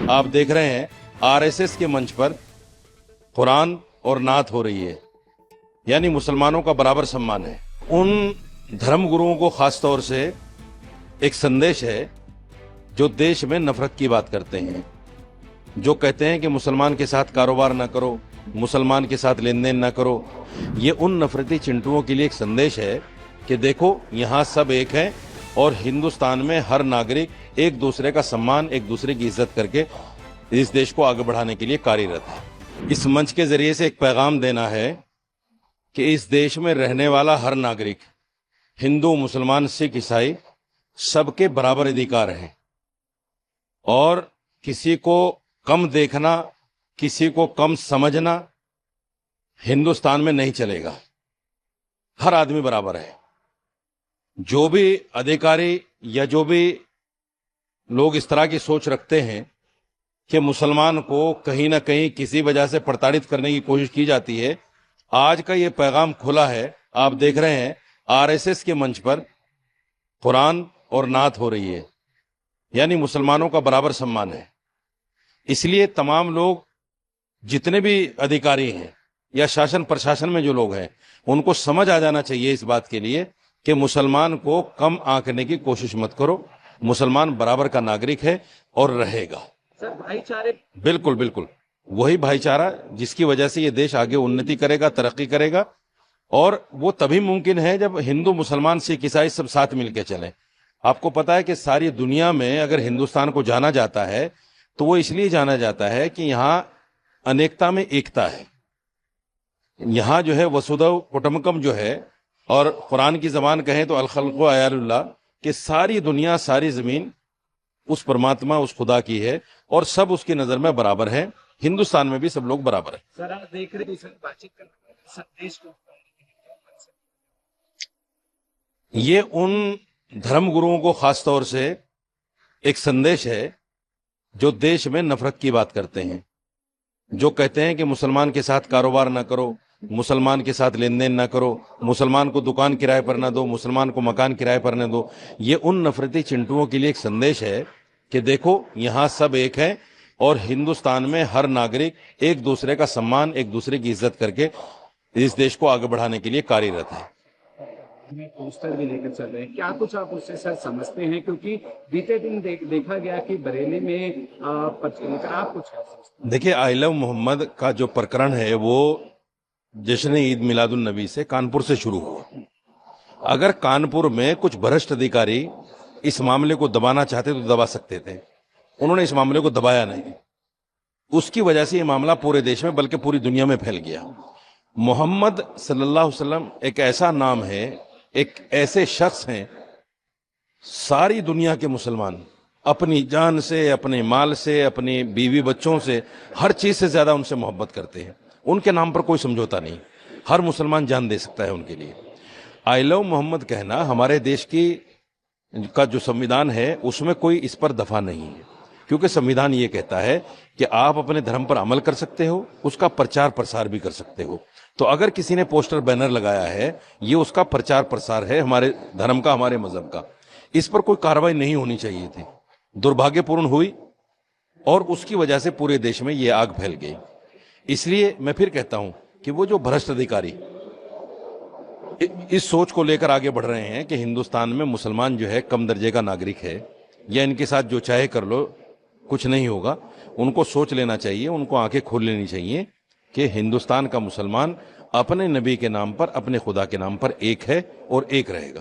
आप देख रहे हैं आरएसएस के मंच पर कुरान और नात हो रही है, यानी मुसलमानों का बराबर सम्मान है। उन धर्म गुरुओं को खास तौर से एक संदेश है जो देश में नफरत की बात करते हैं, जो कहते हैं कि मुसलमान के साथ कारोबार ना करो, मुसलमान के साथ लेन देन ना करो। ये उन नफरती चिंटुओं के लिए एक संदेश है कि देखो यहाँ सब एक हैं और हिंदुस्तान में हर नागरिक एक दूसरे का सम्मान, एक दूसरे की इज्जत करके इस देश को आगे बढ़ाने के लिए कार्यरत है। इस मंच के जरिए से एक पैगाम देना है कि इस देश में रहने वाला हर नागरिक, हिंदू, मुसलमान, सिख, ईसाई, सबके बराबर अधिकार हैं और किसी को कम देखना, किसी को कम समझना हिंदुस्तान में नहीं चलेगा। हर आदमी बराबर है। जो भी अधिकारी या जो भी लोग इस तरह की सोच रखते हैं कि मुसलमान को कहीं ना कहीं किसी वजह से प्रताड़ित करने की कोशिश की जाती है, आज का ये पैगाम खुला है। आप देख रहे हैं आरएसएस के मंच पर कुरान और नात हो रही है, यानी मुसलमानों का बराबर सम्मान है। इसलिए तमाम लोग, जितने भी अधिकारी हैं या शासन प्रशासन में जो लोग हैं, उनको समझ आ जाना चाहिए इस बात के लिए कि मुसलमान को कम आंकने की कोशिश मत करो। मुसलमान बराबर का नागरिक है और रहेगा। सर, भाईचारे बिल्कुल बिल्कुल वही भाईचारा जिसकी वजह से ये देश आगे उन्नति करेगा, तरक्की करेगा, और वो तभी मुमकिन है जब हिंदू, मुसलमान, सिख, ईसाई सब साथ मिलकर चलें। आपको पता है कि सारी दुनिया में अगर हिंदुस्तान को जाना जाता है तो वो इसलिए जाना जाता है कि यहाँ अनेकता में एकता है। यहाँ जो है वसुधैव कुटुंबकम जो है, और कुरान की जबान कहें तो अल खल्क़ु अयालुल्लाह, कि सारी दुनिया, सारी जमीन उस परमात्मा, उस खुदा की है और सब उसकी नजर में बराबर है। हिंदुस्तान में भी सब लोग बराबर है। सर, आप देख रहे हैं बातचीत करने संदेश को, ये उन धर्म गुरुओं को खास तौर से एक संदेश है जो देश में नफरत की बात करते हैं, जो कहते हैं कि मुसलमान के साथ कारोबार ना करो, मुसलमान के साथ लेन देन ना करो, मुसलमान को दुकान किराए पर ना दो, मुसलमान को मकान किराए पर ना दो। ये उन नफरती चिंटुओं के लिए एक संदेश है कि देखो यहाँ सब एक हैं और हिंदुस्तान में हर नागरिक एक दूसरे का सम्मान, एक दूसरे की इज्जत करके इस देश को आगे बढ़ाने के लिए कार्यरत है। पोस्टर भी लेकर चल रहे हैं, क्या कुछ आप उससे सर समझते हैं? क्योंकि बीते दिन देखा गया कि बरेली में आप कुछ देखिए, आई लव मोहम्मद का जो प्रकरण है वो जश्न ईद मिलादुन नबी से कानपुर से शुरू हुआ। अगर कानपुर में कुछ भ्रष्ट अधिकारी इस मामले को दबाना चाहते तो दबा सकते थे, उन्होंने इस मामले को दबाया नहीं। उसकी वजह से ये मामला पूरे देश में बल्कि पूरी दुनिया में फैल गया। मोहम्मद सल्लल्लाहु अलैहि वसल्लम एक ऐसा नाम है, एक ऐसे शख्स हैं, सारी दुनिया के मुसलमान अपनी जान से, अपने माल से, अपने बीवी बच्चों से, हर चीज से ज्यादा उनसे मोहब्बत करते हैं। उनके नाम पर कोई समझौता नहीं, हर मुसलमान जान दे सकता है उनके लिए। आई लव मोहम्मद कहना हमारे देश की का जो संविधान है उसमें कोई इस पर दफा नहीं है, क्योंकि संविधान ये कहता है कि आप अपने धर्म पर अमल कर सकते हो, उसका प्रचार प्रसार भी कर सकते हो। तो अगर किसी ने पोस्टर बैनर लगाया है, ये उसका प्रचार प्रसार है हमारे धर्म का, हमारे मजहब का। इस पर कोई कार्रवाई नहीं होनी चाहिए थी, दुर्भाग्यपूर्ण हुई और उसकी वजह से पूरे देश में ये आग फैल गई। इसलिए मैं फिर कहता हूं कि वो जो भ्रष्ट अधिकारी इस सोच को लेकर आगे बढ़ रहे हैं कि हिंदुस्तान में मुसलमान जो है कम दर्जे का नागरिक है या इनके साथ जो चाहे कर लो कुछ नहीं होगा, उनको सोच लेना चाहिए, उनको आंखें खोल लेनी चाहिए कि हिंदुस्तान का मुसलमान अपने नबी के नाम पर, अपने खुदा के नाम पर एक है और एक रहेगा।